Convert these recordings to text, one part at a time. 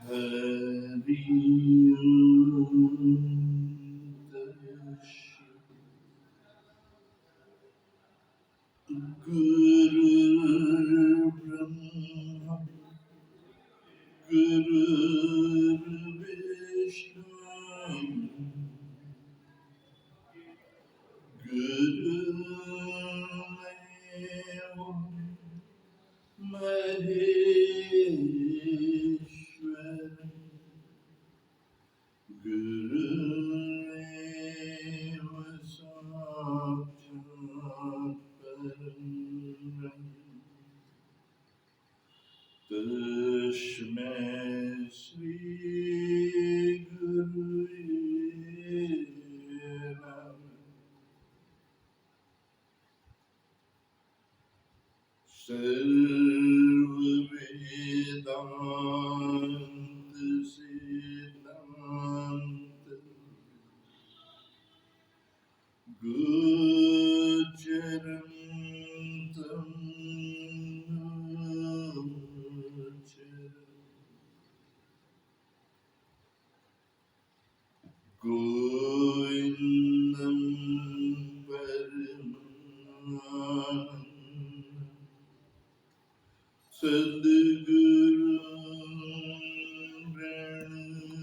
हरि गुरु ब्रह्मा गुरु विष्णु गुरुदेव महेश्वर गुरुदेव साक्षात् परब्रह्म तस्मै श्री गुरुवे नमः। सर्ववेदान्त सिद्धान्त गोचरं तं गोविन्दं परमानन्दं सद्गुरुं प्रणतोऽस्म्यहम्।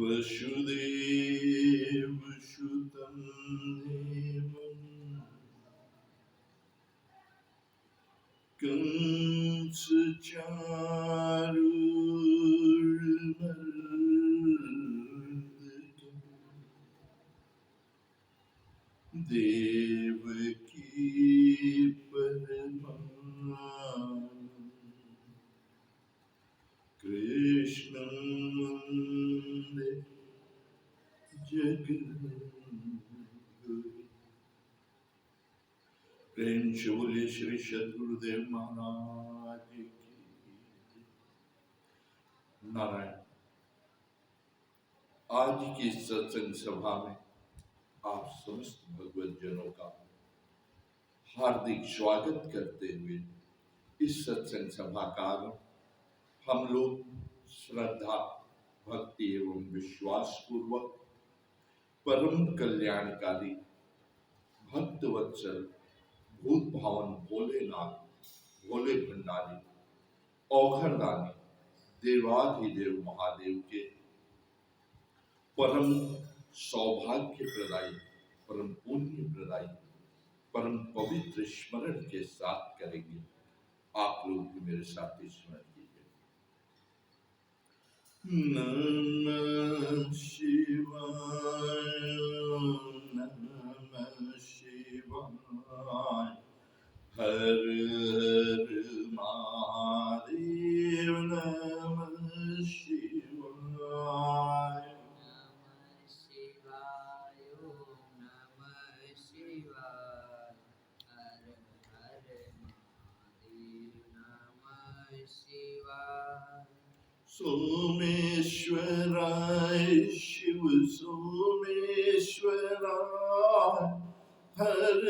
वसुदेवसुतं देवं कंसचारूरमर्दनं देवकी परमानन्दं कृष्णं वन्दे जगद्गुरुं। प्रेम से बोलिए श्री सद्गुरुदेव महाराज की। नारायण। आज की सत्संग सभा में आप समस्त भगवत जनों का हार्दिक स्वागत करते हुए इस सत्संग सभा का हम लोग श्रद्धा भक्ति एवं विश्वास पूर्वक परम कल्याणकारी भक्त वत्सल भूत भावन भोलेनाथ भोले भंडारी औघरदानी देवाधिदेव महादेव के परम सौभाग्य प्रदायी परम पुण्य प्रदायी परम पवित्र स्मरण के साथ करेंगे। आप लोग भी मेरे साथ स्मरण कीजिए। नमः शिवाय नमः शिवाय हर हर महादेव नमः शिवाय नमः शिवाय ओम नमः शिवाय हर हर महादेव नमः शिवाय। सोमेश्वराय शिव सोमेश्वराय हर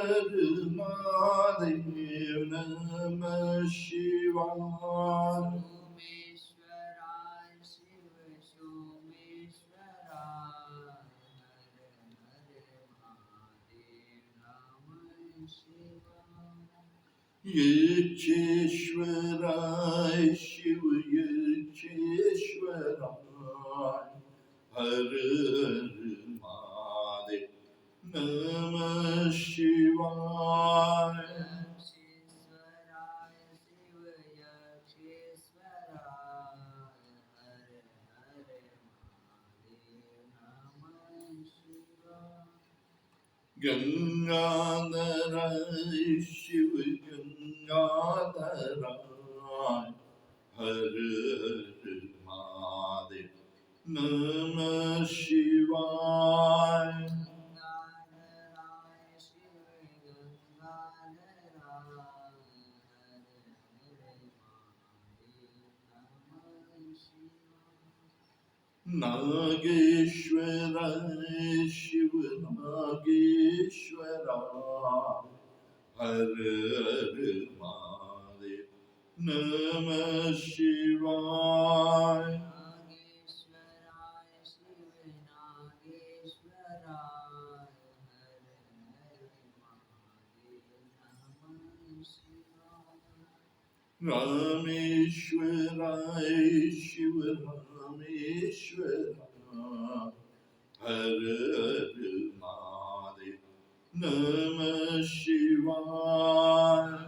हर महादेव नमः शिवाय। सोमेश्वराय शिव सोमेश्वराय हर हर महादेव नमः शिवाय। यक्षेश्वराय शिव यक्षेश्वराय हर हर महादेव नमः शिवाय। यक्षेश्वराय शिव यक्षेश्वराय हर हर महादेव नमः शिवाय। गंगाधराय शिव गंगाधराय हर हर महादेव नमः शिवाय। गंगाधराय शिव गंगाधराय हर हर महादेव नमः शिवाय। नागेश्वराय शिव नागेश्वराय हर हर महादेव नमः शिवाय नागेश्वराय शिव नागेश्वराय हर हर महादेव नमः शिवाय रामेश्वराय शिव रामेश्वराय हर हर महादेव नमः शिवाय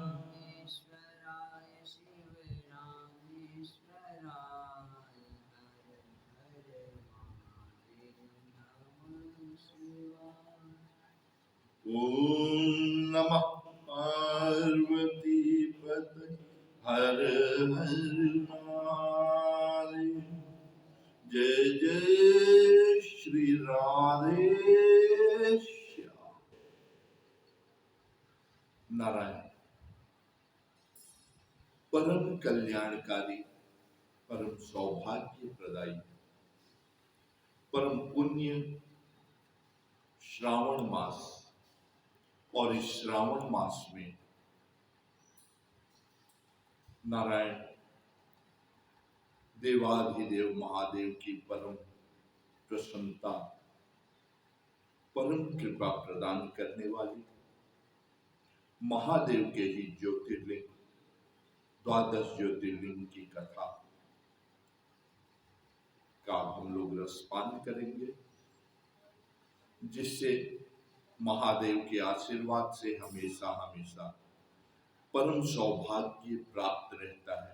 रामेश्वराय शिव रामेश्वराय हर हर महादेव नमः शिवाय ओम नमः पार्वती पते हर हर महादेव जय जय श्री राधे श्याम। नारायण परम कल्याणकारी, परम सौभाग्य प्रदायी, परम पुण्य श्रावण मास और इस श्रावण मास में नारायण देवाधिदेव महादेव की परम प्रसन्नता, परम कृपा प्रदान करने वाली महादेव के ही ज्योतिर्लिंग, द्वादश ज्योतिर्लिंग की कथा का हम लोग रसपान करेंगे, जिससे महादेव के आशीर्वाद से हमेशा हमेशा परम सौभाग्य प्राप्त रहता है।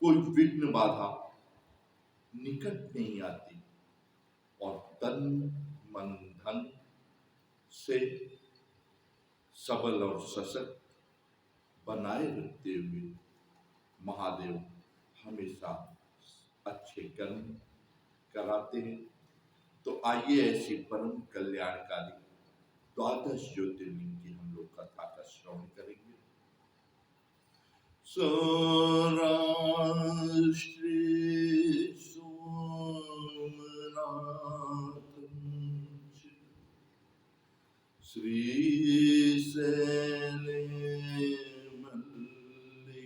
कोई विघ्न बाधा निकट नहीं आती और तन मन धन से सबल और सशक्त बनाए रखते हुए महादेव हमेशा अच्छे कर्म कराते हैं। तो आइए ऐसी परम कल्याणकारी द्वादश ज्योतिर्लिंग की हम लोग कथा का श्रवण करेंगे। सौराष्ट्रे सोमनाथं श्रीशैले मल्लिकार्जुन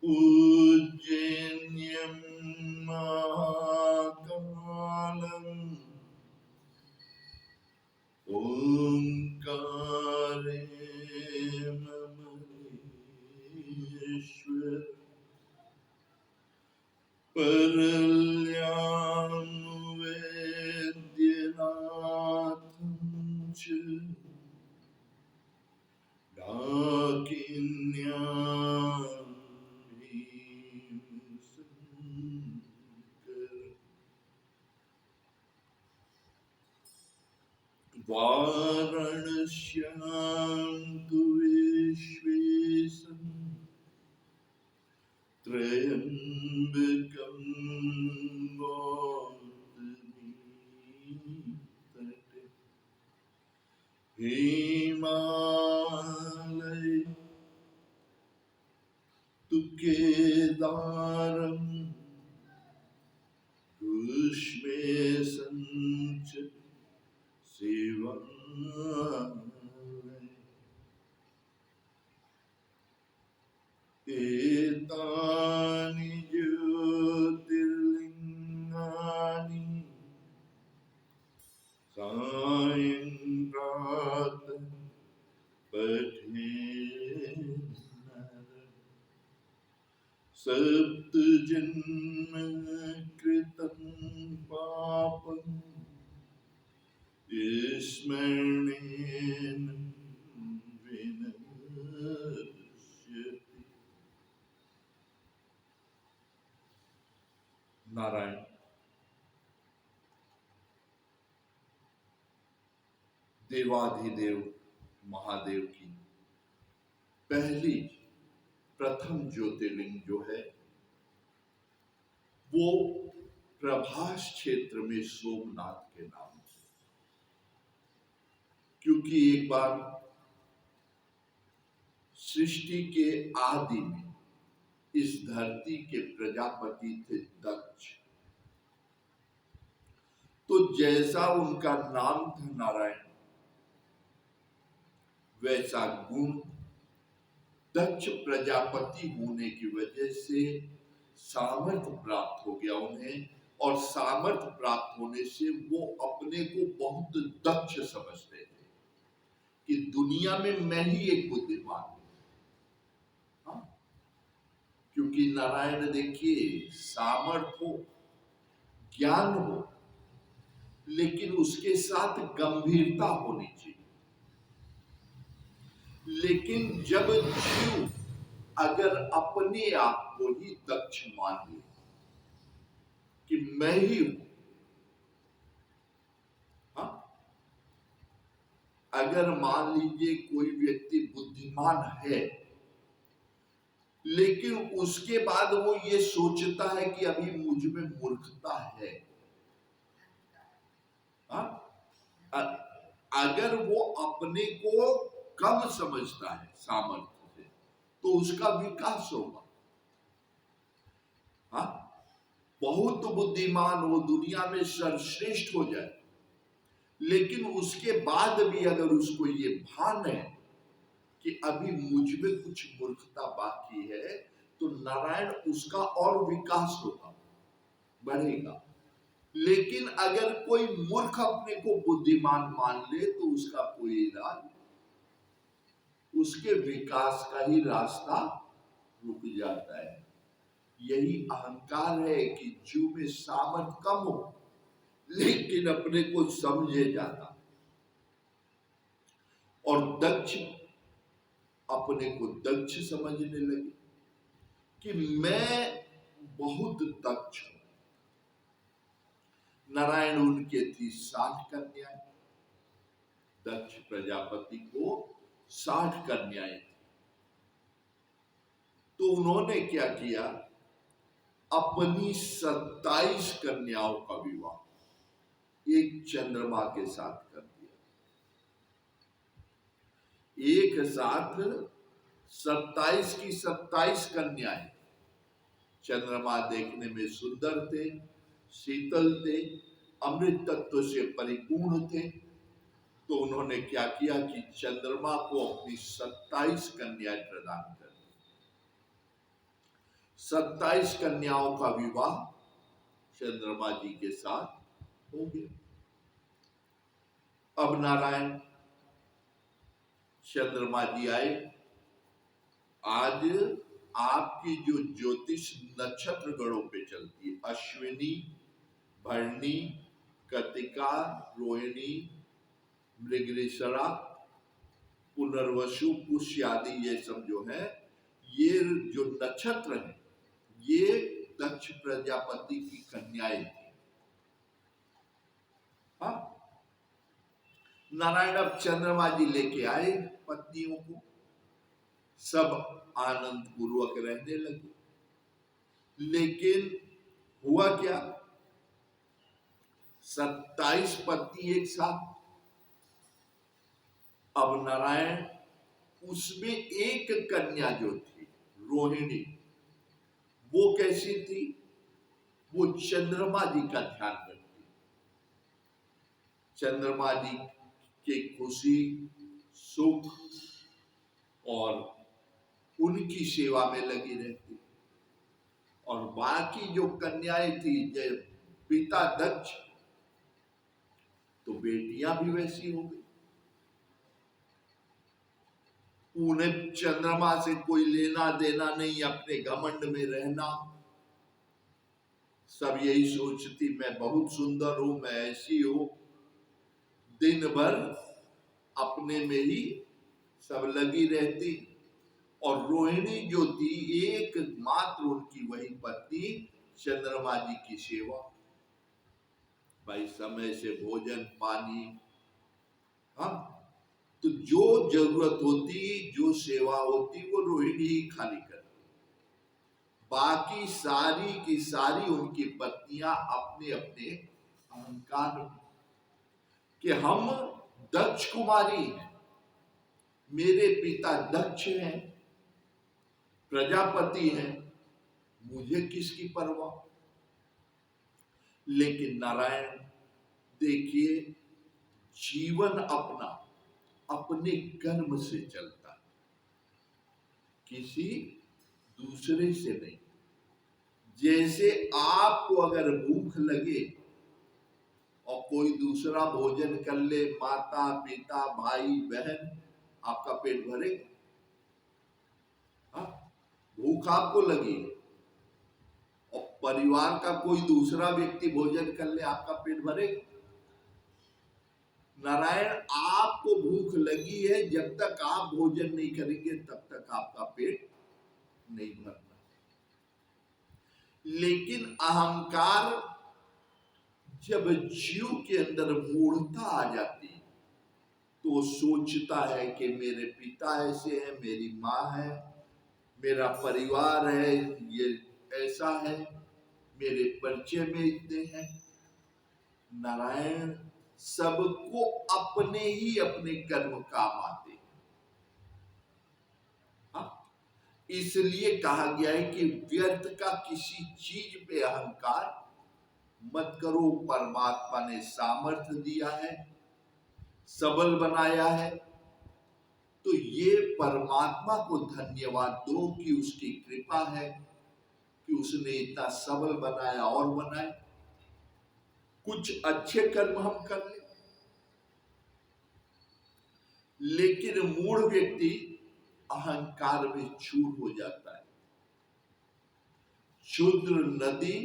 उज्जैन्यं महाकालम् ओंकारेश्वर परल्यां वैद्यनाथं च डाकिन्यां भीमशङ्कर वाराणस्यां तु विश्वेशं त्र्यम्बकं गौतमीतटे हिमालये तु केदारं ऋष्मेशं च शिवालये एतानि ज्योतिर्लिङ्गानि सायं प्रातः पठेन् नरः सप्तजन्म कृतं पापं स्मरणेन विनश्यति। नारायण देवाधिदेव महादेव की पहली प्रथम ज्योतिर्लिंग जो है वो प्रभास क्षेत्र में सोमनाथ के नाम से, क्योंकि एक बार सृष्टि के आदि में इस धरती के प्रजापति थे दक्ष। तो जैसा उनका नाम था नारायण, वैसा गुण दक्ष प्रजापति होने की वजह से सामर्थ्य प्राप्त हो गया उन्हें, और सामर्थ्य प्राप्त होने से वो अपने को बहुत दक्ष समझते थे कि दुनिया में मैं ही एक बुद्धिमान हूं। हाँ? क्योंकि नारायण देखिए, सामर्थ्य हो, ज्ञान हो, लेकिन उसके साथ गंभीरता होनी चाहिए। लेकिन जब जीव अगर अपने आप को ही दक्ष मान ले कि मैं ही हूं, हाँ? अगर मान लीजिए कोई व्यक्ति बुद्धिमान है, लेकिन उसके बाद वो ये सोचता है कि अभी मुझ में मूर्खता है, हाँ? अगर वो अपने को कम समझता है सामर्थ्य से, तो उसका विकास होगा। हाँ? बहुत बुद्धिमान हो, दुनिया में सर्वश्रेष्ठ हो जाए, लेकिन उसके बाद भी अगर उसको ये भान है कि अभी मुझ में कुछ मूर्खता बाकी है, तो नारायण उसका और विकास होगा, बढ़ेगा। लेकिन अगर कोई मूर्ख अपने को बुद्धिमान मान ले, तो उसका कोई इलाज, उसके विकास का ही रास्ता रुक जाता है। यही अहंकार है कि जीव में सामर्थ्य कम हो, लेकिन अपने को समझे जाता, और दक्ष अपने को दक्ष समझने लगे कि मैं बहुत दक्ष हूं। नारायण उनके थी 60 कन्याएं, दक्ष प्रजापति को 60 कन्याएं थी। तो उन्होंने क्या किया, अपनी 27 कन्याओं का विवाह एक चंद्रमा के साथ कर दिया। एक साथ 27 की 27 कन्याएं। चंद्रमा देखने में सुंदर थे, शीतल थे, अमृत तत्व से परिपूर्ण थे। तो उन्होंने क्या किया कि चंद्रमा को अपनी 27 कन्याएं प्रदान कर दी। 27 कन्याओं का विवाह चंद्रमा जी के साथ हो गया। अब नारायण चंद्रमा जी आए। आज आपकी जो ज्योतिष नक्षत्र गणों पे चलती है, अश्विनी, भरणी, कृतिका, रोहिणी, मृगशिरा, पुनर्वसु, पुष्य आदि, ये सब जो है, ये जो नक्षत्र है, ये दक्ष प्रजापति की कन्याएं थी। हाँ? नारायण अब चंद्रमा जी लेके आए पत्नियों को, सब आनंद पूर्वक रहने लगे। लेकिन हुआ क्या, 27 पत्नी एक साथ। अब नारायण उसमें एक कन्या जो थी रोहिणी, वो कैसी थी, वो चंद्रमा जी का ध्यान रखती, चंद्रमा जी के खुशी, सुख और उनकी सेवा में लगी रहती। और बाकी जो कन्याएं थी, जय पिता दक्ष, तो बेटियां भी वैसी हो गई। उन्हें चंद्रमा से कोई लेना देना नहीं, अपने घमंड में रहना। सब यही सोचती, मैं बहुत सुंदर हूं, मैं ऐसी हूं। दिन भर अपने में ही सब लगी रहती। और रोहिणी जो थी, एकमात्र उनकी वही पत्नी, चंद्रमा जी की सेवा। भाई समय से भोजन पानी, हाँ, तो जो जरूरत होती, जो सेवा होती, वो रोहिणी ही खाली करती। बाकी सारी की सारी उनकी पत्नियां अपने अपने अहंकार कि हम दक्ष कुमारी हैं, मेरे पिता दक्ष हैं, प्रजापति हैं, मुझे किसकी परवाह। लेकिन नारायण देखिए, जीवन अपना अपने कर्म से चलता है, किसी दूसरे से नहीं। जैसे आपको अगर भूख लगे और कोई दूसरा भोजन कर ले, माता पिता भाई बहन, आपका पेट भरेगा? हाँ, भूख आपको लगी और परिवार का कोई दूसरा व्यक्ति भोजन कर ले, आपका पेट भरेगा? नारायण, आपको भूख लगी है, जब तक आप भोजन नहीं करेंगे तब तक आपका पेट नहीं भरना। लेकिन अहंकार जब जीव के अंदर मूढ़ता आ जाती है, तो वो सोचता है कि मेरे पिता ऐसे हैं, मेरी माँ है, मेरा परिवार है, ये ऐसा है, मेरे परिचय में इतने हैं। नारायण, सबको अपने ही अपने कर्म काम आते हैं। हाँ? इसलिए कहा गया है कि व्यर्थ का किसी चीज पे अहंकार मत करो। परमात्मा ने सामर्थ्य दिया है, सबल बनाया है, तो ये परमात्मा को धन्यवाद दो कि उसकी कृपा है कि उसने इतना सबल बनाया और बनाए। कुछ अच्छे कर्म हम कर ले। लेकिन मूढ़ व्यक्ति अहंकार में चूर हो जाता है। क्षुद्र नदी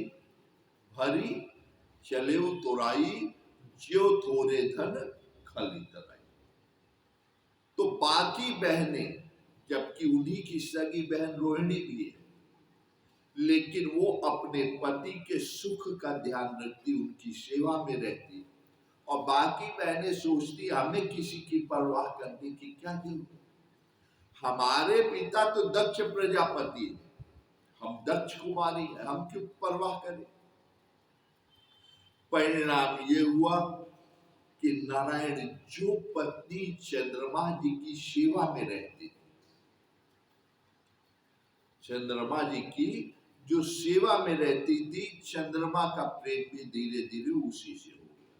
भरी चले तोराई, ज्यो थोरे धन खली तराई। तो बाकी बहनें, जबकि उन्हीं की सगी बहन रोहिणी भी है, लेकिन वो अपने पति के सुख का ध्यान रखती, उनकी सेवा में रहती, और बाकी बहनें सोचती हमें किसी की परवाह करने की क्या जरूरत। हमारे पिता तो दक्ष प्रजापति है, हम दक्ष कुमारी हैं, हम क्यों परवाह करें। परिणाम ये हुआ कि नारायण, जो पत्नी चंद्रमा जी की सेवा में रहती, चंद्रमा जी की जो सेवा में रहती थी, चंद्रमा का प्रेम भी धीरे धीरे उसी से हो गया।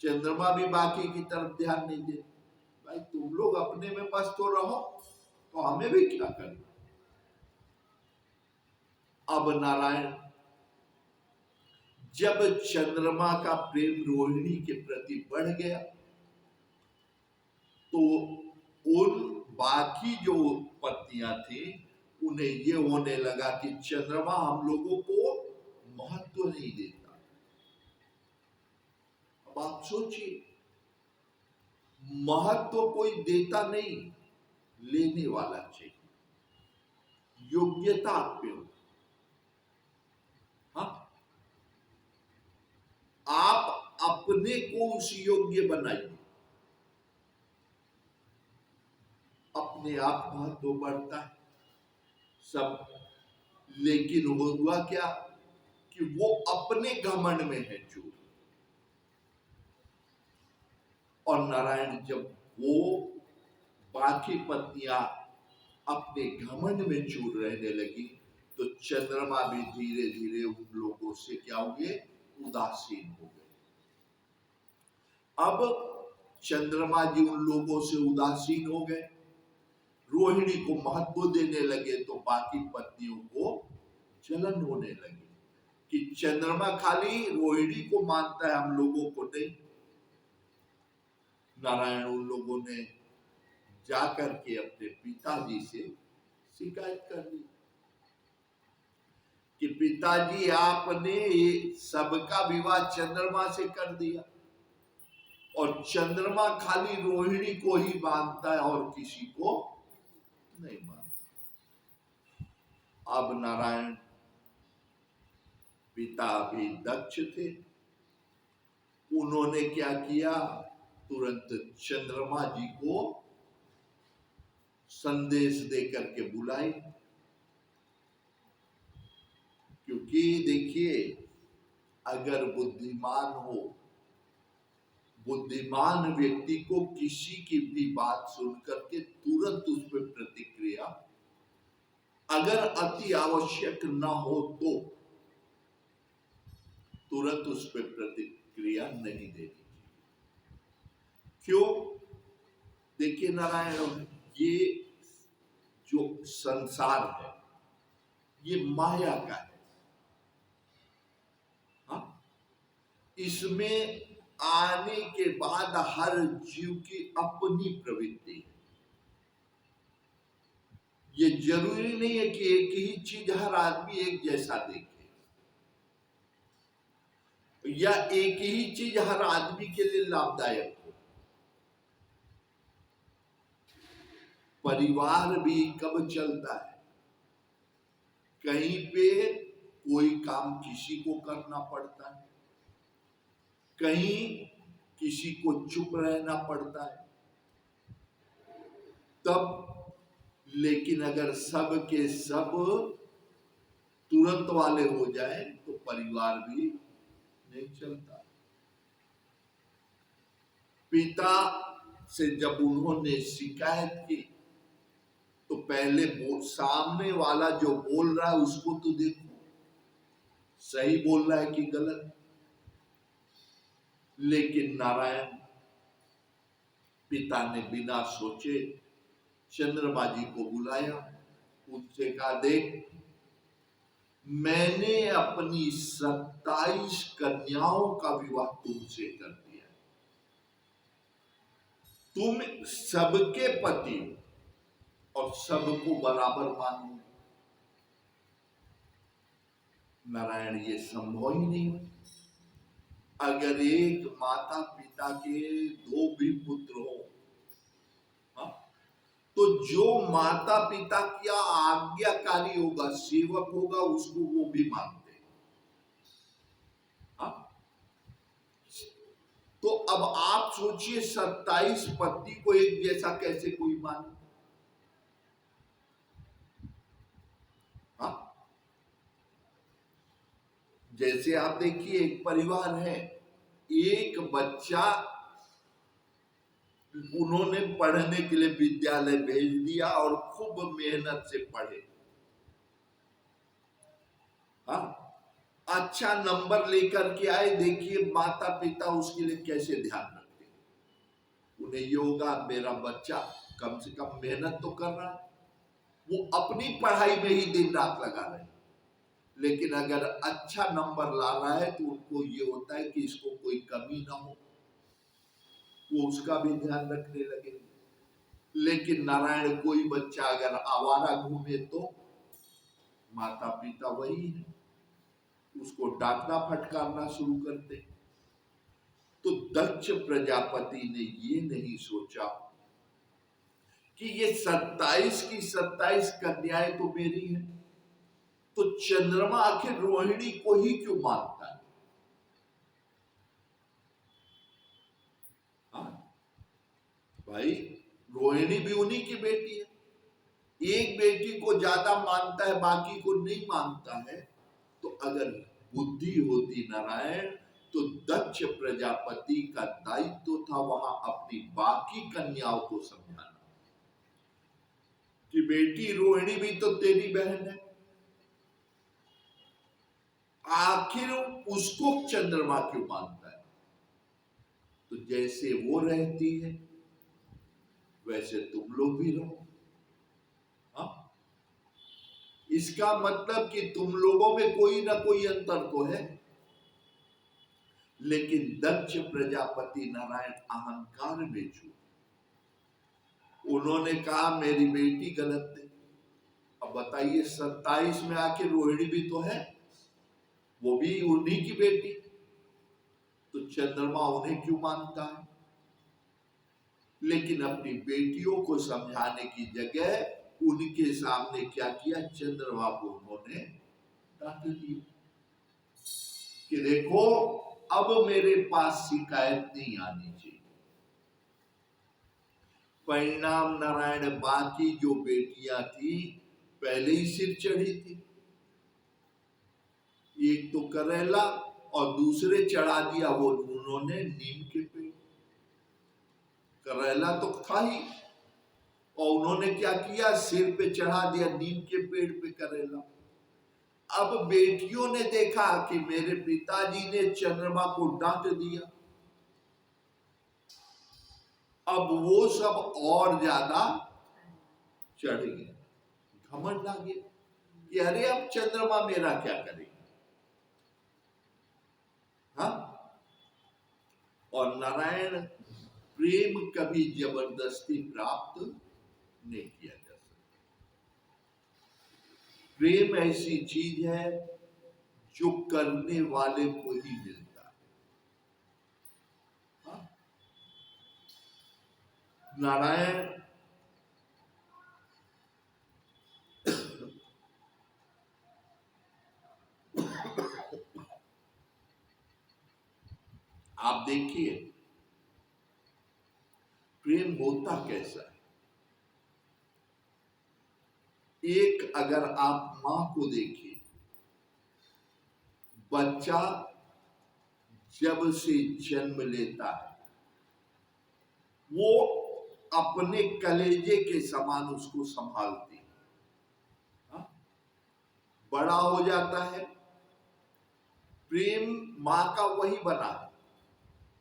चंद्रमा भी बाकी की तरफ ध्यान नहीं देती। भाई तुम लोग अपने में मस्त तो रहो, तो हमें भी क्या करना। अब नारायण, जब चंद्रमा का प्रेम रोहिणी के प्रति बढ़ गया, तो उन बाकी जो पत्नियां थी, उन्हें ये होने लगा कि चंद्रमा हम लोगों को महत्व नहीं देता। अब आप सोचिए, महत्व कोई देता नहीं, लेने वाला चाहिए, योग्यता आप पे हो। हाँ, आप अपने को उस योग्य बनाइए, अपने आप महत्व बढ़ता है सब। लेकिन हुआ क्या कि वो अपने घमंड में है चूर। और नारायण, जब वो बाकी पत्नियां अपने घमंड में चूर रहने लगी, तो चंद्रमा भी धीरे धीरे उन लोगों से क्या हुए, उदासीन हो गए। अब चंद्रमा जी उन लोगों से उदासीन हो गए, रोहिणी को महत्व देने लगे, तो बाकी पत्नियों को जलन होने लगी कि चंद्रमा खाली रोहिणी को मानता है, हम लोगों को नहीं। नारायण, उन लोगों ने जाकर के अपने पिताजी से शिकायत कर दी कि पिताजी, आपने सबका विवाह चंद्रमा से कर दिया और चंद्रमा खाली रोहिणी को ही मानता है और किसी को नहीं मानता। अब नारायण, पिता भी दक्ष थे, उन्होंने क्या किया, तुरंत चंद्रमा जी को संदेश देकर के बुलाई। क्योंकि देखिए, अगर बुद्धिमान हो, बुद्धिमान व्यक्ति को किसी की भी बात सुनकर के तुरंत उस पर प्रतिक्रिया अगर अति आवश्यक न हो तो तुरंत उस पर प्रतिक्रिया नहीं देनी चाहिए। क्यों? देखिए नारायण, ये जो संसार है ये माया का है। हाँ? इसमें आने के बाद हर जीव की अपनी प्रवृत्ति है। ये जरूरी नहीं है कि एक ही चीज हर आदमी एक जैसा देखे, या एक ही चीज हर आदमी के लिए लाभदायक हो। परिवार भी कब चलता है? कहीं पे कोई काम किसी को करना पड़ता है, कहीं किसी को चुप रहना पड़ता है, तब। लेकिन अगर सब के सब तुरंत वाले हो जाए तो परिवार भी नहीं चलता। पिता से जब उन्होंने शिकायत की तो पहले सामने वाला जो बोल रहा है उसको तो देखो, सही बोल रहा है कि गलत। लेकिन नारायण पिता ने बिना सोचे चंद्रमा जी को बुलाया, उनसे कहा, देख, मैंने अपनी 27 कन्याओं का विवाह तुमसे कर दिया, तुम सबके पति हो और सबको बराबर मानो। नारायण, ये संभव ही नहीं। अगर एक माता पिता के 2 भी पुत्र हो, तो जो माता पिता का आज्ञाकारी होगा, सेवक होगा, उसको वो भी मानते हैं। तो अब आप सोचिए 27 पति को एक जैसा कैसे कोई माने? जैसे आप देखिए, एक परिवार है, एक बच्चा उन्होंने पढ़ने के लिए विद्यालय भेज दिया और खूब मेहनत से पढ़े। हाँ, अच्छा नंबर लेकर के आए। देखिए माता पिता उसके लिए कैसे ध्यान रखते हैं। उन्हें ये होगा, मेरा बच्चा कम से कम मेहनत तो कर रहा है, वो अपनी पढ़ाई में ही दिन रात लगा रहे हैं। लेकिन अगर अच्छा नंबर ला रहा है तो उनको ये होता है कि इसको कोई कमी ना हो, वो उसका भी ध्यान रखने लगे। लेकिन नारायण, कोई बच्चा अगर आवारा घूमे तो माता पिता वही है, उसको डांटना फटकारना शुरू करते। तो दक्ष प्रजापति ने ये नहीं सोचा कि ये 27 की 27 कन्याएं तो मेरी हैं, तो चंद्रमा आखिर रोहिणी को ही क्यों मानता है? हाँ भाई, रोहिणी भी उन्हीं की बेटी है। एक बेटी को ज्यादा मानता है, बाकी को नहीं मानता है। तो अगर बुद्धि होती नारायण, तो दक्ष प्रजापति का दायित्व था वहां अपनी बाकी कन्याओं को समझाना कि बेटी रोहिणी भी तो तेरी बहन है। आखिर उसको चंद्रमा क्यों मानता है? तो जैसे वो रहती है वैसे तुम लोग भी रहो। हाँ? इसका मतलब कि तुम लोगों में कोई ना कोई अंतर तो है। लेकिन दक्ष प्रजापति नारायण अहंकार में छू, उन्होंने कहा मेरी बेटी गलत है। अब बताइए 27 में आके रोहिणी भी तो है, वो भी उन्हीं की बेटी, तो चंद्रमा उन्हें क्यों मानता है? लेकिन अपनी बेटियों को समझाने की जगह उनके सामने क्या किया, चंद्रमा को उन्होंने डांट दिया कि देखो अब मेरे पास शिकायत नहीं आनी चाहिए। परिणाम नारायण, बाकी जो बेटियां थी पहले ही सिर चढ़ी थी। एक तो करेला और दूसरे चढ़ा दिया वो उन्होंने नीम के पेड़। करेला तो था ही और उन्होंने क्या किया, सिर पे चढ़ा दिया नीम के पेड़ पे करेला। अब बेटियों ने देखा कि मेरे पिताजी ने चंद्रमा को डांट दिया, अब वो सब और ज्यादा चढ़ गए, घमंड आ गया कि अरे अब चंद्रमा मेरा क्या करेगा। हाँ, और नारायण प्रेम कभी जबरदस्ती प्राप्त नहीं किया जा सकता। प्रेम ऐसी चीज है जो करने वाले को ही मिलता है। हाँ? नारायण आप देखिए प्रेम होता कैसा है। एक अगर आप मां को देखिए, बच्चा जब से जन्म लेता है वो अपने कलेजे के समान उसको संभालती है। हाँ? बड़ा हो जाता है, प्रेम मां का वही बना है,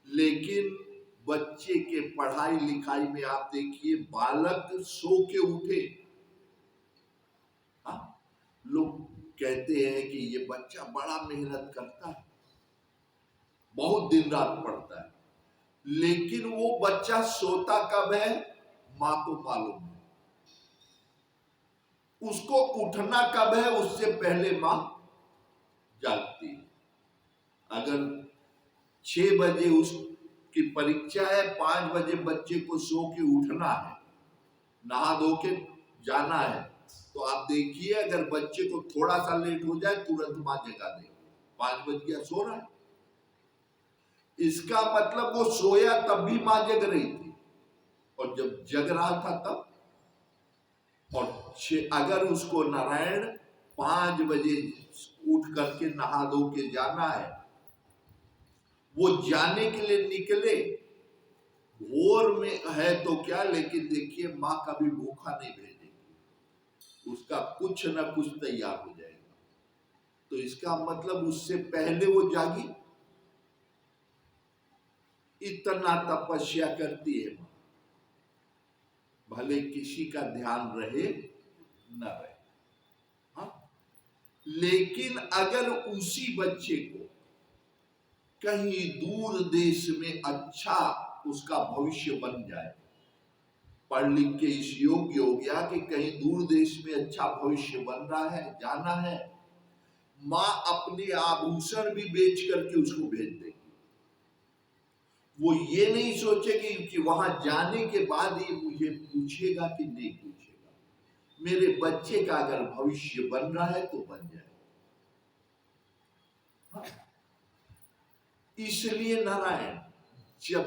लेकिन बच्चे के पढ़ाई लिखाई में आप देखिए बालक सो के उठे, हाँ? लोग कहते हैं कि ये बच्चा बड़ा मेहनत करता है, बहुत दिन रात पढ़ता है, लेकिन वो बच्चा सोता कब है मां को मालूम है, उसको उठना कब है उससे पहले मां जागती है। अगर 6 बजे उसकी परीक्षा है, 5 बजे बच्चे को सो के उठना है, नहा धो के जाना है, तो आप देखिए अगर बच्चे को थोड़ा सा लेट हो जाए तुरंत मां जगा देगी, 5 बज गया सो रहा है। इसका मतलब वो सोया तब भी मां जग रही थी, और जब जग रहा था तब। और अगर उसको नारायण 5 बजे उठ करके नहा धो के जाना है, वो जाने के लिए निकले, भोर में है तो क्या, लेकिन देखिए मां कभी भूखा नहीं भेजेगी, उसका कुछ ना कुछ तैयार हो जाएगा। तो इसका मतलब उससे पहले वो जागी, इतना तपस्या करती है मां, भले किसी का ध्यान रहे न रहे। हाँ? लेकिन अगर उसी बच्चे को कहीं दूर देश में अच्छा उसका भविष्य बन जाए, पढ़ लिख के इस योग्य हो गया कि कहीं दूर देश में अच्छा भविष्य बन रहा है, जाना है, मां अपने आभूषण भी बेच करके उसको भेज देगी। वो ये नहीं सोचेगी कि वहां जाने के बाद ये मुझे पूछेगा कि नहीं पूछेगा, मेरे बच्चे का अगर भविष्य बन रहा है तो बन जाए। हाँ? इसलिए नारायण जब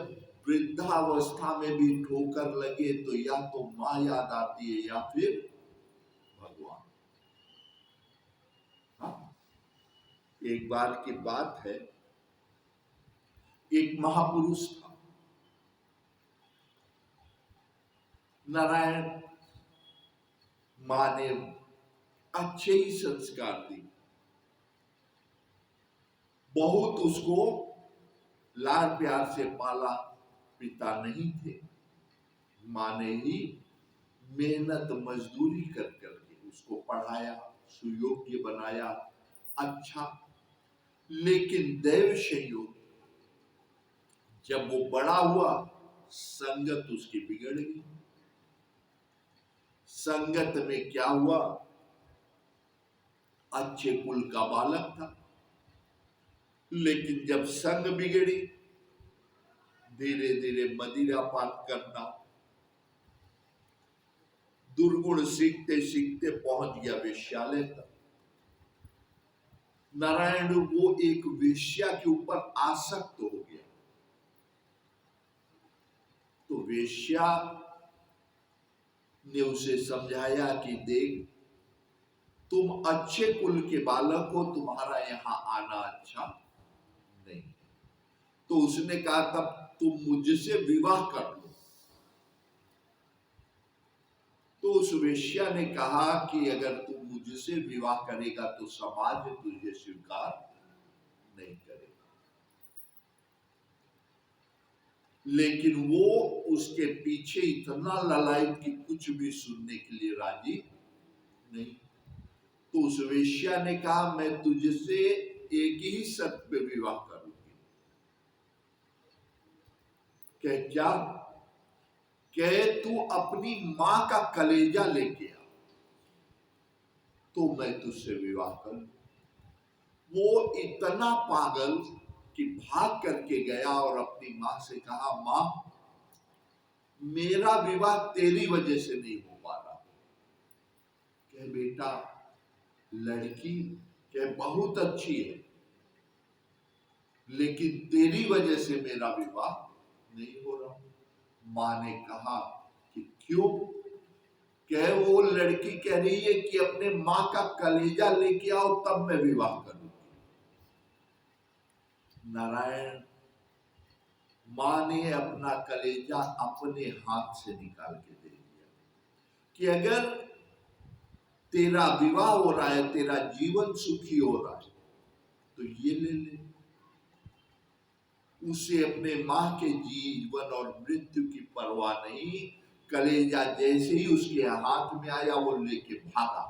वृद्धावस्था में भी ठोकर लगे तो या तो मां याद आती है या फिर भगवान। हाँ? एक बार की बात है, एक महापुरुष था, नारायण मां ने अच्छे ही संस्कार दिए, बहुत उसको लाड़ प्यार से पाला, पिता नहीं थे, मां ने ही मेहनत मजदूरी कर करके उसको पढ़ाया, सुयोग्य बनाया, अच्छा। लेकिन दैव संयोग जब वो बड़ा हुआ संगत उसकी बिगड़ गई। संगत में क्या हुआ, अच्छे कुल का बालक था, लेकिन जब संग बिगड़ी, धीरे धीरे मदिरा पान करना, दुर्गुण सीखते सीखते पहुंच गया वेश्यालय तक। नारायण वो एक वेश्या के ऊपर आसक्त हो गया, तो वेश्या ने उसे समझाया कि देख तुम अच्छे कुल के बालक हो, तुम्हारा यहां आना अच्छा नहीं। तो उसने कहा तब तुम मुझसे विवाह कर लो। वेश्या ने कहा कि अगर तू मुझसे विवाह करेगा तो समाज तुझे स्वीकार नहीं करेगा, लेकिन वो उसके पीछे इतना ललायत कि कुछ भी सुनने के लिए राजी नहीं। तो उस वेश्या ने कहा मैं तुझसे एक ही शर्त पे विवाह करूंगी। क्या? कहे तू अपनी मां का कलेजा लेके आ तो मैं तुझसे विवाह करूं। वो इतना पागल कि भाग करके गया और अपनी मां से कहा, मां मेरा विवाह तेरी वजह से नहीं हो पा रहा। कहे बेटा लड़की क्या बहुत अच्छी है, लेकिन तेरी वजह से मेरा विवाह नहीं हो रहा। मां ने कहा कि क्यों? कहे वो लड़की कह रही है कि अपने मां का कलेजा लेके आओ तब मैं विवाह करूंगी। नारायण, मां ने अपना कलेजा अपने हाथ से निकाल के दे दिया कि अगर तेरा विवाह हो रहा है, तेरा जीवन सुखी हो रहा है तो ये ले ले। उसे अपने मां के जीवन और मृत्यु की परवाह नहीं, कलेजा जैसे ही उसके हाथ में आया वो लेके भागा।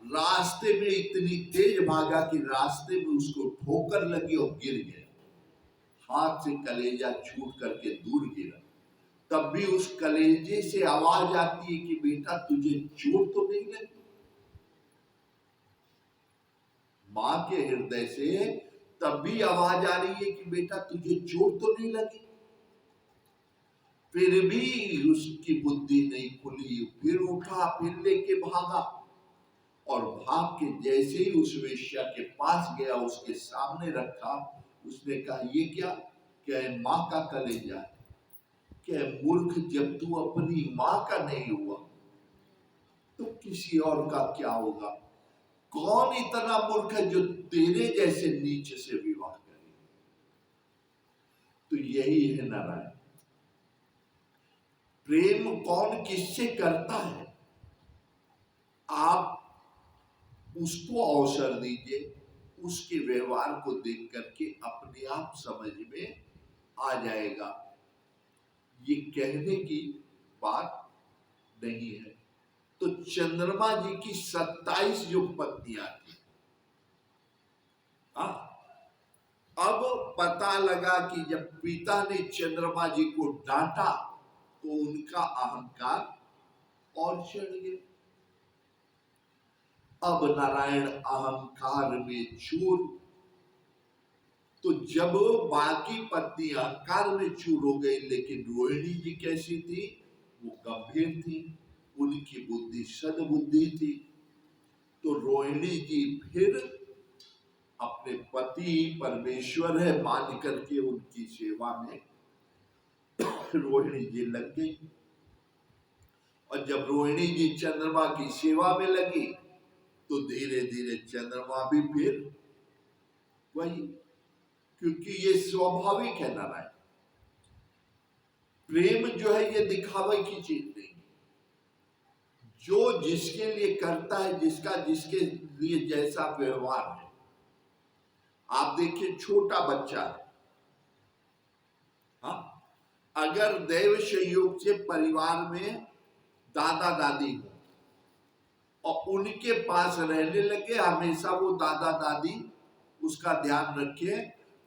रास्ते में इतनी तेज भागा कि रास्ते में उसको ठोकर लगी और गिर गया। हाथ से कलेजा छूट करके दूर गिरा। तब भी उस कलेजे से आवाज आती है कि बेटा तुझे चोट तो नहीं लगी। मां के हृदय से तब भी आवाज आ रही है कि बेटा तुझे चोट तो नहीं लगी। फिर भी उसकी बुद्धि नहीं खुली, फिर उठा, फिर लेके भागा और भाग के जैसे ही उस वेश्या के पास गया, उसके सामने रखा, उसने कहा ये क्या? क्या मां का कलेजा है? क्या मूर्ख, जब तू अपनी मां का नहीं हुआ तो किसी और का क्या होगा? कौन इतना मूर्ख है जो तेरे जैसे नीच से विवाह करे? तो यही है नारायण। प्रेम कौन किससे करता है, आप उसको अवसर दीजिए, उसके व्यवहार को देख करके अपने आप समझ में आ जाएगा। ये कहने की बात नहीं है। तो चंद्रमा जी की 27 जो पत्नियां थी, अब पता लगा कि जब पिता ने चंद्रमा जी को डांटा तो उनका अहंकार और चढ़ गया। अब नारायण अहंकार में चूर। तो जब बाकी पत्नी अहंकार में चूर हो गई, लेकिन रोहिणी जी कैसी थी? वो गंभीर थी, उनकी बुद्धि सद्बुद्धि थी। तो रोहिणी जी फिर अपने पति परमेश्वर है मान करके उनकी सेवा में रोहिणी जी लग गई। और जब रोहिणी जी चंद्रमा की सेवा में लगी तो धीरे धीरे चंद्रमा भी फिर वही, क्योंकि ये स्वाभाविक है नारायण। प्रेम जो है ये दिखावे की चीज नहीं। जो जिसके लिए करता है, जिसका जिसके लिए जैसा व्यवहार है। आप देखिए छोटा बच्चा है, हाँ, अगर दैव संयोग से परिवार में दादा दादी हो और उनके पास रहने लगे, हमेशा वो दादा दादी उसका ध्यान रखे,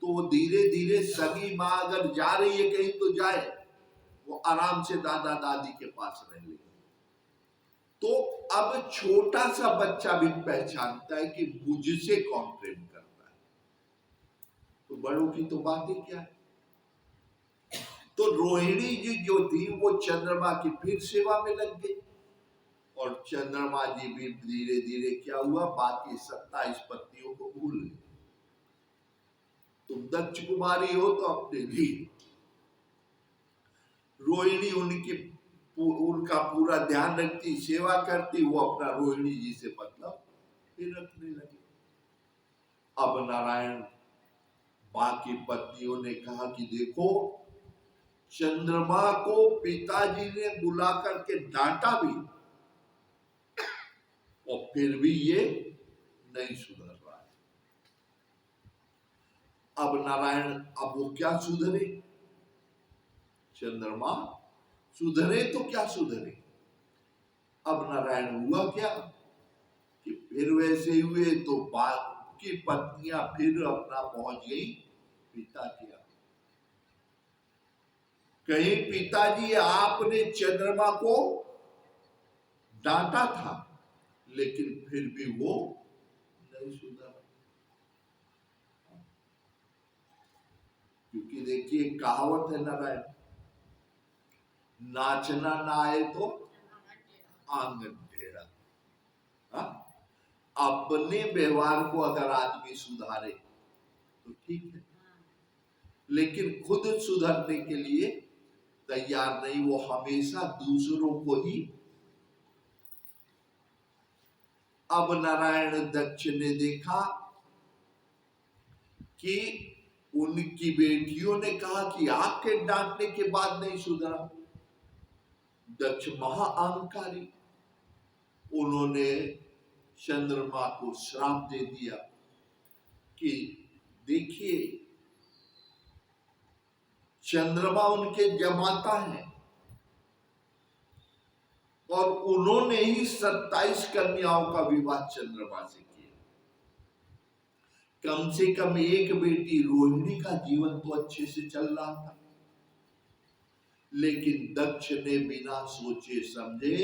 तो वो धीरे धीरे सगी माँ अगर जा रही है कहीं तो जाए, वो आराम से दादा दादी के पास रह ले। तो अब छोटा सा बच्चा भी पहचानता है कि मुझसे कौन प्रेम करता है, तो बड़ों की तो बात ही क्या है। तो रोहिणी जी जो थी वो चंद्रमा की फिर सेवा में लग गई और चंद्रमा जी भी धीरे धीरे क्या हुआ, बाकी 27 पत्नियों को भूल गए। तुम दक्ष कुमारी हो तो अपने लिए, रोहिणी उनका पूरा ध्यान रखती, सेवा करती, वो अपना रोहिणी जी से मतलब फिर रखने लगे। अब नारायण बाकी पत्नियों ने कहा कि देखो चंद्रमा को पिताजी ने बुला करके डांटा भी, और फिर भी ये नहीं सुधर रहा है। अब नारायण, अब वो क्या सुधरे? चंद्रमा सुधरे तो क्या सुधरे? अब नारायण हुआ क्या कि फिर वैसे हुए तो बाकी पत्नियां फिर अपना पहुंच गई पिता के यहाँ। कहीं पिताजी आपने चंद्रमा को डांटा था, लेकिन फिर भी वो नहीं सुधरा। क्योंकि देखिए कहावत है नारायण, नाचना ना आए तो आंगन टेढ़ा। हाँ? अपने व्यवहार को अगर आदमी सुधारे तो ठीक है, लेकिन खुद सुधरने के लिए तैयार नहीं, वो हमेशा दूसरों को ही। अब नारायण दक्ष ने देखा कि उनकी बेटियों ने कहा कि आपके डांटने के बाद नहीं सुधरा। दक्ष महा अहंकारी, उन्होंने चंद्रमा को श्राप दे दिया कि देखिए, चंद्रमा उनके जमाता है और उन्होंने ही 27 कन्याओं का विवाह चंद्रमा से किया। कम से कम एक बेटी रोहिणी का जीवन तो अच्छे से चल रहा था, लेकिन दक्ष ने बिना सोचे समझे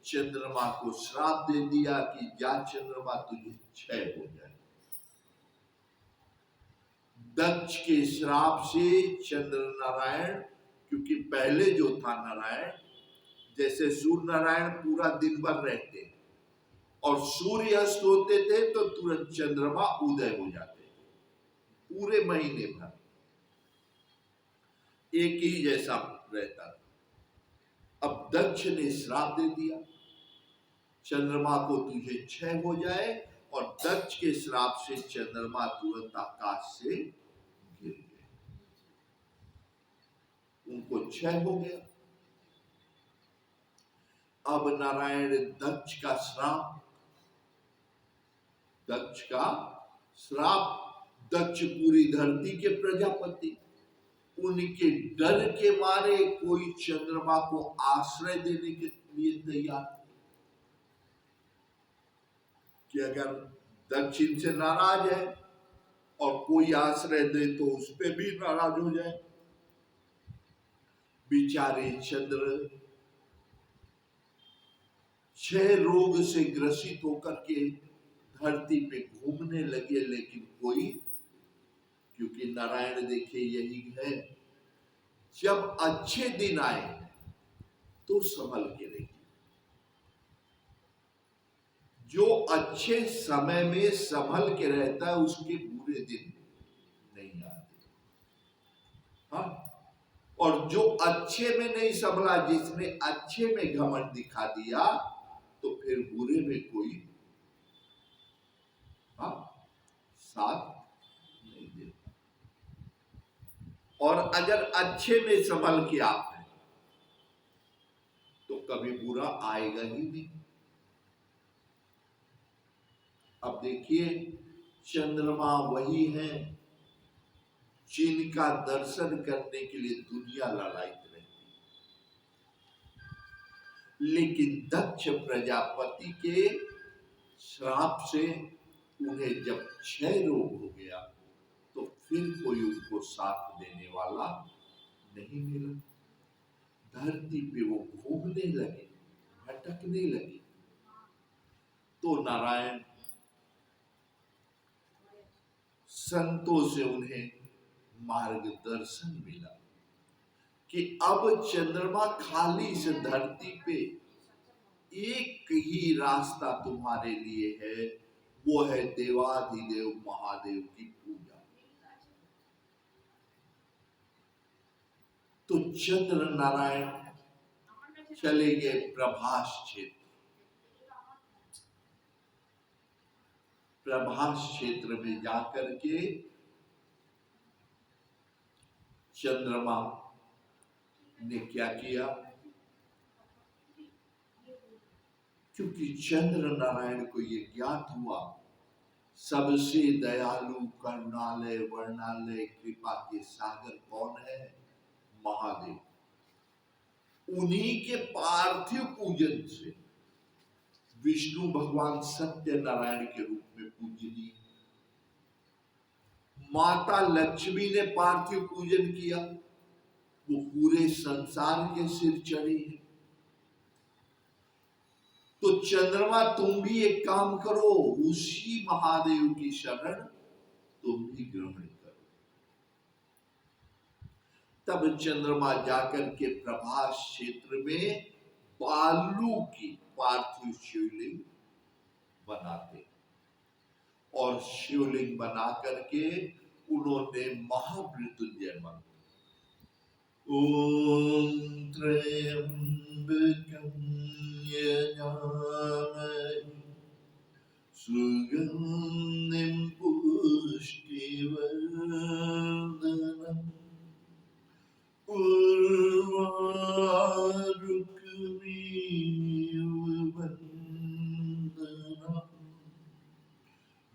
चंद्रमा को श्राप दे दिया कि जा चंद्रमा तुझे क्षय हो जाए। दक्ष के श्राप से चंद्र नारायण, क्योंकि पहले जो था नारायण, जैसे सूर्य नारायण पूरा दिन भर रहते और सूर्य अस्त होते थे तो तुरंत चंद्रमा उदय हो जाते, पूरे महीने भर एक ही जैसा रहता था। अब दक्ष ने श्राप दे दिया चंद्रमा को तुझे क्षय हो जाए, और दक्ष के श्राप से चंद्रमा तुरंत आकाश से गिर गए, उनको क्षय हो गया। अब नारायण दक्ष का श्राप, दक्ष पूरी धरती के प्रजापति, उनके डर के मारे कोई चंद्रमा को आश्रय देने के लिए तैयार थे कि अगर दक्ष इनसे नाराज है और कोई आश्रय दे तो उस पे भी नाराज हो जाए। बेचारे चंद्र क्षय रोग से ग्रसित होकर के धरती पे घूमने लगे, लेकिन कोई, क्योंकि नारायण देखिए यही है, जब अच्छे दिन आए तो संभल के रहिए, जो अच्छे समय में संभल के रहता है उसके बुरे दिन नहीं आते। हाँ, और जो अच्छे में नहीं संभला, जिसने अच्छे में घमंड दिखा दिया, तो फिर बुरे में कोई साथ नहीं देता। और अगर अच्छे में संभल के आप हैं तो कभी बुरा आएगा ही नहीं। अब देखिए, चंद्रमा वही है जिनका दर्शन करने के लिए दुनिया ललायित रहती, लेकिन दक्ष प्रजापति के श्राप से उन्हें जब क्षय रोग हो गया तो फिर कोई उनको साथ देने वाला नहीं मिला। धरती पे वो घूमने लगे, भटकने लगे, तो नारायण संतों से उन्हें मार्गदर्शन मिला कि अब चंद्रमा खाली इस धरती पे एक ही रास्ता तुम्हारे लिए है, वो है देवाधिदेव महादेव की पूजा। तो चंद्र नारायण चले गए प्रभास क्षेत्र। प्रभास क्षेत्र में जाकर के चंद्रमा ने क्या किया? क्योंकि चंद्र नारायण को ये ज्ञात हुआ सबसे दयालु करुणालय वर्णालय कृपा के सागर कौन है? महादेव। उन्हीं के पार्थिव पूजन से विष्णु भगवान सत्यनारायण के रूप में पूजनीय। माता लक्ष्मी ने पार्थिव पूजन किया, वो पूरे संसार के सिर चढ़ी है। तो चंद्रमा तुम भी एक काम करो, उसी महादेव की शरण तुम भी ग्रहण करो। तब चंद्रमा जाकर के प्रभास क्षेत्र में बालू की पार्थिव शिवलिंग बनाते और शिवलिंग बना करके उन्होंने महामृत्युंजय मंत्र ओम त्र्यंबकं यजामहे सुगंधिं पुष्टिवर्धनम् उर्वारुकमिव बन्धनम्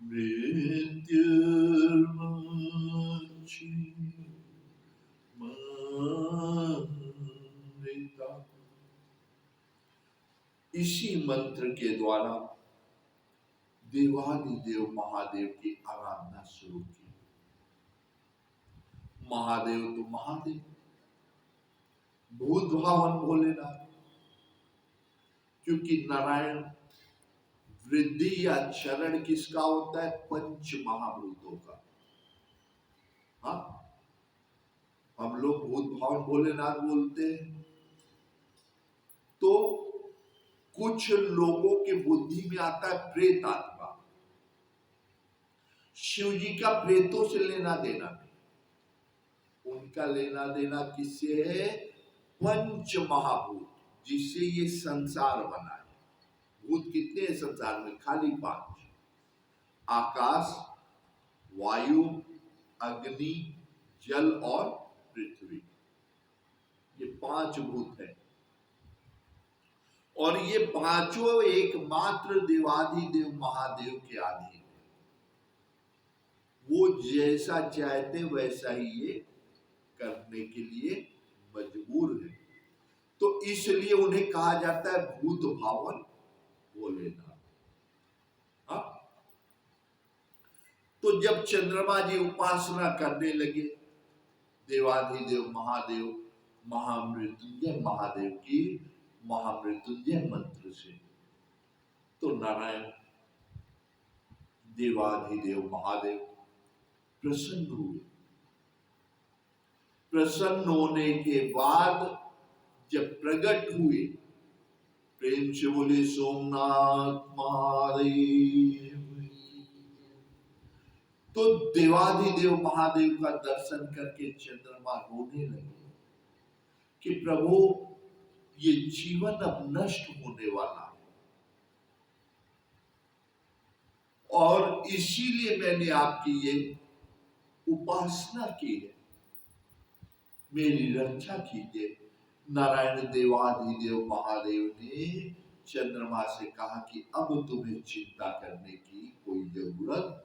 मृत्युर्मुक्षीयमामृता। इसी मंत्र के द्वारा देवादिदेव महादेव की आराधना शुरू की। महादेव तो महादेव, भूत भावन भोलेनाथ, क्योंकि नारायण वृद्धि या चरण किसका होता है? पंच महाभूतों का। हाँ, हम लोग भूत भावन भोलेनाथ बोलते हैं तो कुछ लोगों के बुद्धि में आता है प्रेत आत्मा। शिव जी का प्रेतों से लेना देना नहीं, उनका लेना देना किससे है? पंच महाभूत, जिससे ये संसार बना है। भूत कितने हैं संसार में? खाली 5, आकाश, वायु, अग्नि, जल और पृथ्वी। ये 5 भूत हैं और ये पांचों एकमात्र देवाधिदेव महादेव के अधीन है। वो जैसा चाहते वैसा ही ये करने के लिए मजबूर है। तो इसलिए उन्हें कहा जाता है भूत भावन भोलेनाथ। हाँ? तो जब चंद्रमा जी उपासना करने लगे देवाधिदेव महादेव महामृत्युंजय महादेव की महामृत्युंजय मंत्र से, तो नारायण देवाधिदेव महादेव प्रसन्न हुए। प्रसन्न होने के बाद जब प्रकट हुए, प्रेम से बोले सोमनाथ महादेव। तो देवाधिदेव महादेव का दर्शन करके चंद्रमा रोने लगे कि प्रभु ये जीवन अब नष्ट होने वाला है और इसीलिए मैंने आपकी ये उपासना की है, मेरी रक्षा कीजिए। नारायण देवाधिदेव महादेव ने चंद्रमा से कहा कि अब तुम्हें चिंता करने की कोई जरूरत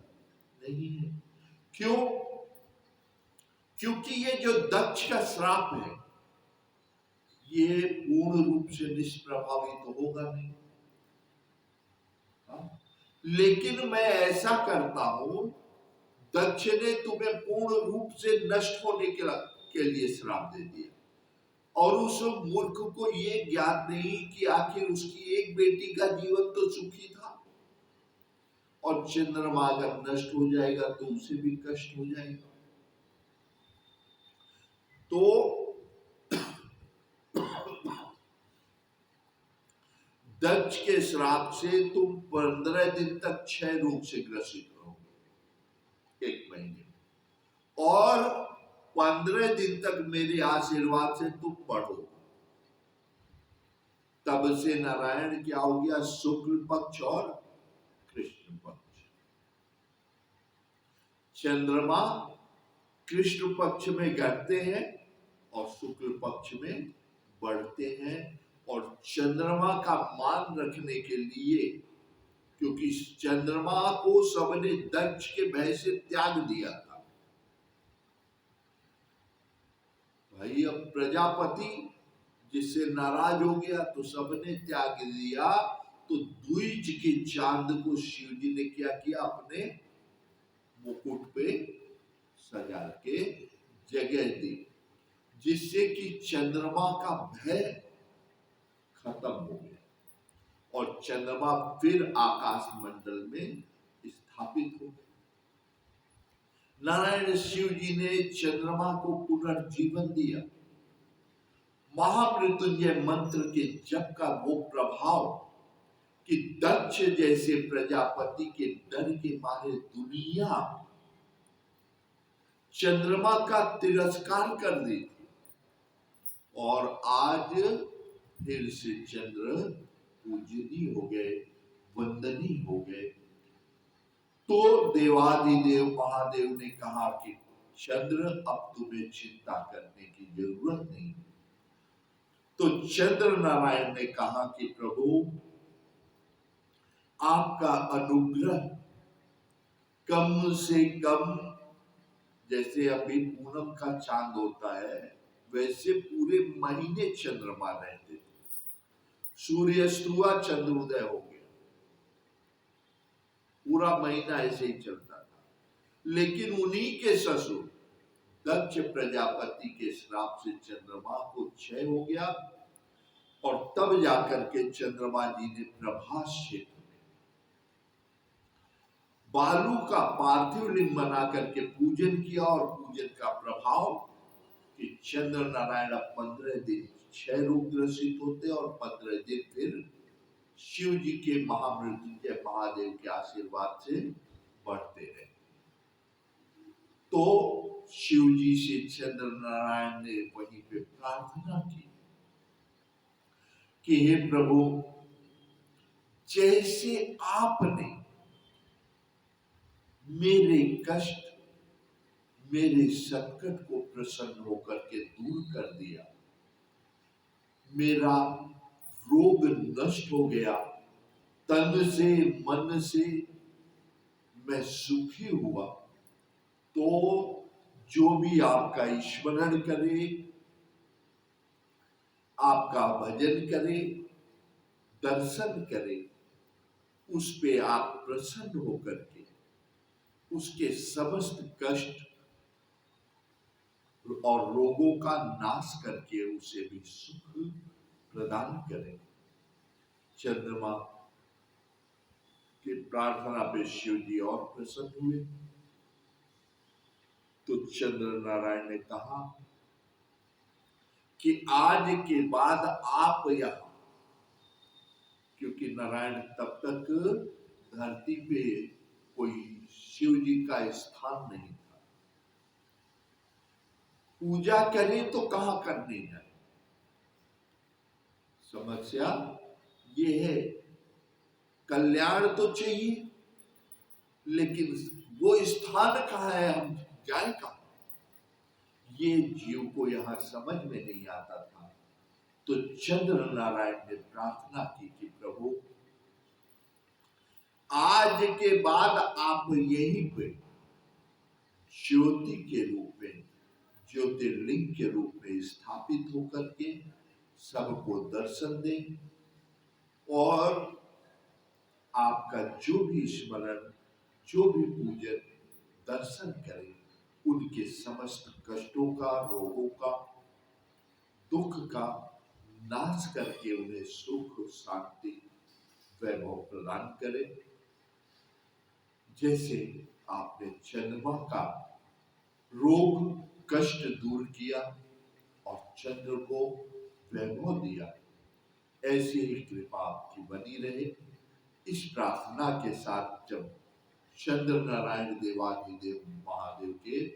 नहीं है। क्यों? क्योंकि ये जो दक्ष का श्राप है ये पूर्ण रूप से निष्प्रभावी तो होगा नहीं। हाँ? लेकिन मैं ऐसा करता हूं, दक्ष ने तुम्हें पूर्ण रूप से नष्ट होने के लिए श्राप दे दिया और उस मूर्ख को ये ज्ञात नहीं कि आखिर उसकी एक बेटी का जीवन तो सुखी था और चंद्रमा अगर नष्ट हो जाएगा तो उसे भी कष्ट हो जाएगा। तो दक्ष के श्राप से तुम 15 दिन तक क्षय रोग से ग्रसित रहोगे, 1 महीने, और 15 दिन तक मेरे आशीर्वाद से तुम बढ़ो। तब से नारायण क्या हो गया? शुक्ल पक्ष और कृष्ण पक्ष। चंद्रमा कृष्ण पक्ष में घटते हैं और शुक्ल पक्ष में बढ़ते हैं। और चंद्रमा का मान रखने के लिए, क्योंकि चंद्रमा को सबने दक्ष के भय से त्याग दिया था। भाई अब प्रजापति जिससे नाराज हो गया तो सबने त्याग दिया, तो द्विज के चांद को शिव जी ने क्या किया, अपने मुकुट पे सजा के जगह दी, जिससे कि चंद्रमा का भय खत्म हो गया और चंद्रमा फिर आकाश मंडल में स्थापित हो गया। नारायण शिव जी ने चंद्रमा को पुनर्जीवन दिया। महामृत्युंजय मंत्र के जप का वो प्रभाव कि दक्ष जैसे प्रजापति के डर के मारे दुनिया चंद्रमा का तिरस्कार कर दी थी, और आज फिर से चंद्र पूजनीय हो गए, वंदनीय हो गए। तो देवादिदेव महादेव ने कहा कि चंद्र अब तुम्हें चिंता करने की जरूरत नहीं। तो चंद्र नारायण ने कहा कि प्रभु आपका अनुग्रह कम से कम, जैसे अभी पूनम का चांद होता है वैसे पूरे महीने चंद्रमा रहते थे। सूर्यास्त हुआ, चंद्रोदय हो गया, पूरा महीना ऐसे ही चलता था। लेकिन उन्हीं के ससुर दक्ष प्रजापति के श्राप से चंद्रमा को क्षय हो गया, और तब जाकर के चंद्रमा जी ने प्रभास क्षेत्र में बालू का पार्थिव लिंग बना करके पूजन किया, और पूजन का प्रभाव कि चंद्र नारायण 15 दिन क्षय रूप ग्रसित होते और 15 दिन फिर शिव जी के महामृत्युंजय महादेव के आशीर्वाद से बढ़ते रहे। तो शिव जी से चंद्र नारायण ने वहीं पे प्रार्थना की कि हे प्रभु, जैसे आपने मेरे कष्ट, मेरे संकट को प्रसन्न होकर के दूर कर दिया, मेरा रोग नष्ट हो गया, तन से मन से मैं सुखी हुआ, तो जो भी आपका स्मरण करे, आपका भजन करे, दर्शन करे, उस पे आप प्रसन्न होकर के उसके समस्त कष्ट और रोगों का नाश करके उसे भी सुख प्रदान करें। चंद्रमा की प्रार्थना पे शिव जी और प्रसन्न हुए। तो चंद्र नारायण ने कहा कि आज के बाद आप यहां, क्योंकि नारायण तब तक धरती पे कोई शिव जी का स्थान नहीं था, पूजा करें तो कहां करने जाए। समस्या ये है, कल्याण तो चाहिए लेकिन वो स्थान कहाँ है, हम जाए कहां, ये जीव को यहां समझ में नहीं आता था। तो चंद्र नारायण ने प्रार्थना की कि प्रभु, आज के बाद आप यहीं पे ज्योति के रूप में, ज्योतिर्लिंग के रूप में स्थापित होकर के सबको दर्शन दें, और आपका जो भी स्मरण, जो भी पूजन, दर्शन करें, उनके समस्त कष्टों का, रोगों का, दुख का नाश करके उन्हें सुख, शांति, वैभव प्रदान करें। जैसे आपने चंद्रमा का रोग कष्ट दूर किया और चंद्र को वैभव दिया, ऐसी ही कृपा आपकी बनी रहे। इस प्रार्थना के साथ जब चंद्र नारायण देवादिदेव महादेव के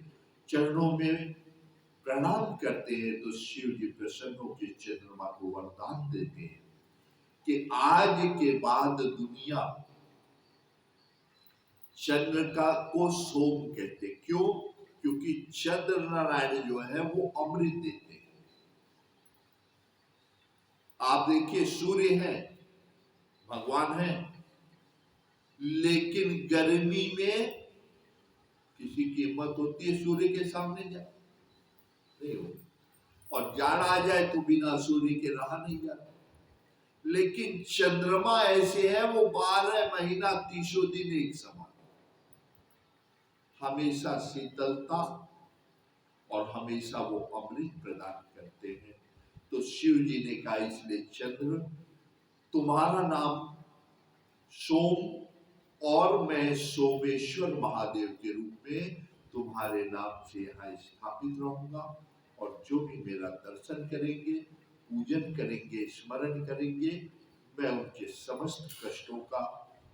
चरणों में प्रणाम करते हैं, तो शिव जी प्रसन्न होकर चंद्रमा को वरदान देते हैं कि आज के बाद दुनिया चंद्र का को सोम कहते। क्यों? क्योंकि चंद्र नारायण जो है वो अमृत देते हैं, आप देखिए सूर्य है, भगवान है, लेकिन गर्मी में किसी की हिम्मत होती है सूर्य के सामने जाए? नहीं हो। और जाड़ आ जाए तो बिना सूर्य के रहा नहीं जाता। लेकिन चंद्रमा ऐसे है, वो 12 महीना 30 दिन एक समान, हमेशा शीतलता और हमेशा वो अमृत प्रदान करते हैं। तो शिव जी ने कहा इसलिए चंद्र, तुम्हारा नाम सोम और मैं सोमेश्वर महादेव के रूप में तुम्हारे नाम से यहाँ स्थापित रहूंगा, और जो भी मेरा दर्शन करेंगे, पूजन करेंगे, स्मरण करेंगे, मैं उनके समस्त कष्टों का,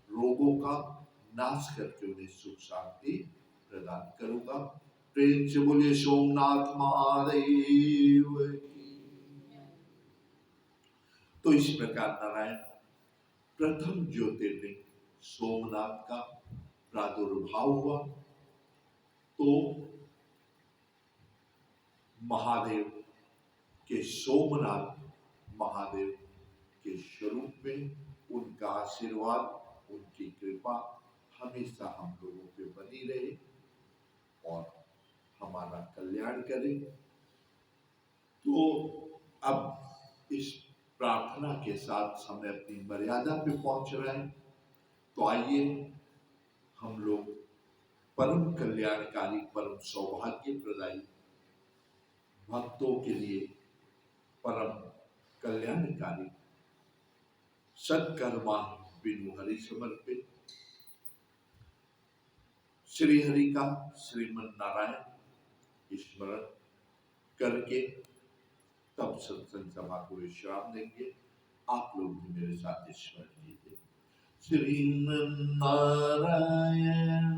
रोगों का नाश करके उन्हें सुख शांति प्रदान करूंगा। प्रेम से बोलिए सोमनाथ महादेव की। तो इस प्रकार नारायण प्रथम ज्योतिर्लिंग सोमनाथ का प्रादुर्भाव हुआ। तो महादेव के, सोमनाथ महादेव के स्वरूप में उनका आशीर्वाद, उनकी कृपा हमेशा हम लोगों पे बनी रहे और हमारा कल्याण करे। तो अब इस प्रार्थना के साथ समय अपनी मर्यादा पे पहुंच रहे हैं। तो आइए हम लोग परम कल्याणकारी, परम सौभाग्य प्रदायी, भक्तों के लिए परम कल्याणकारी सत्कर्मा बिनु हरि समर्पित श्री हरि का श्रीमन नारायण स्मरण करके तब सत्संग सभा को विश्राम देंगे। आप लोग भी मेरे साथ स्मरण कीजिए। श्रीमन नारायण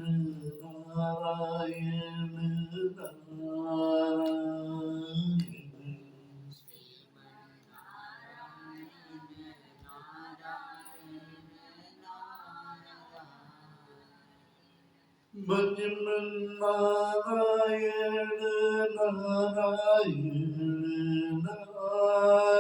नारायण नारायण, भजन नारायण नारायण नारायण,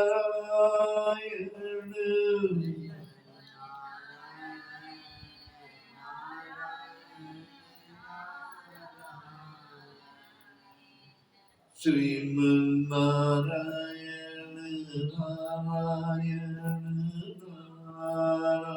श्रीमन नारायण नारायण नारायण,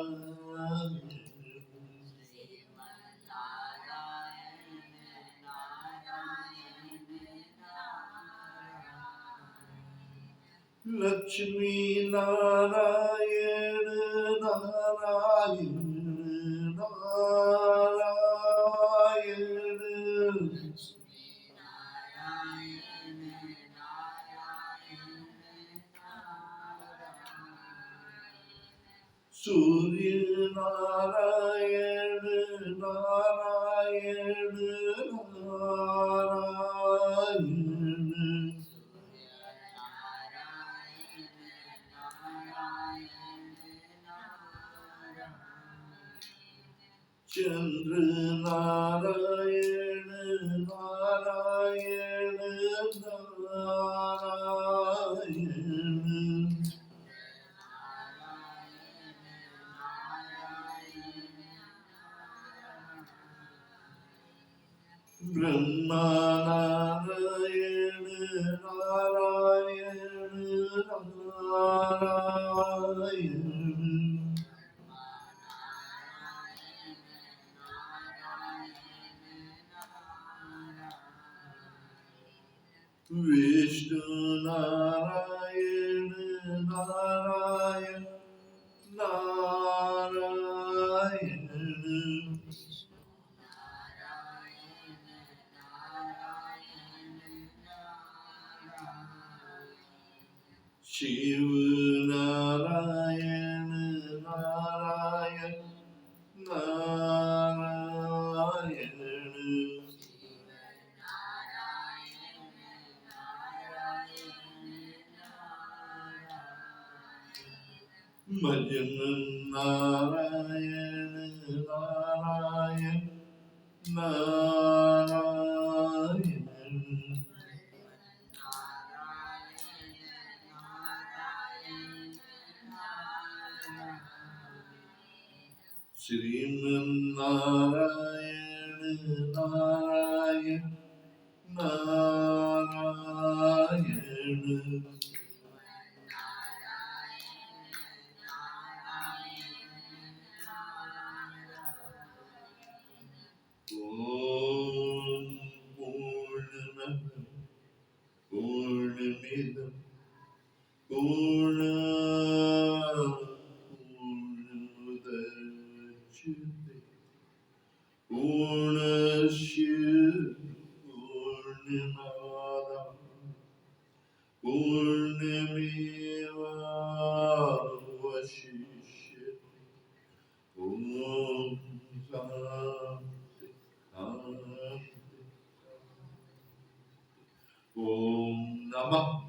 लक्ष्मी नारायण नारायण नारायण, सूर्य नारायण नारायण नारायण, चंद्र नारायण नारायण नारायण, ब्रह्मा नारायण नारायण नारायण, विष्णु नारायण नारायण नारायण, शिव नारायण नारायण नारायण, भजन Narayan Narayan Narayan, Sriman Narayana Narayan Narayan Om Purnamah Purnamidam Purnat Purnamudachyate Purnasya Purnamada Purnameva Vashishyate Om Shanti Shanti Om Namah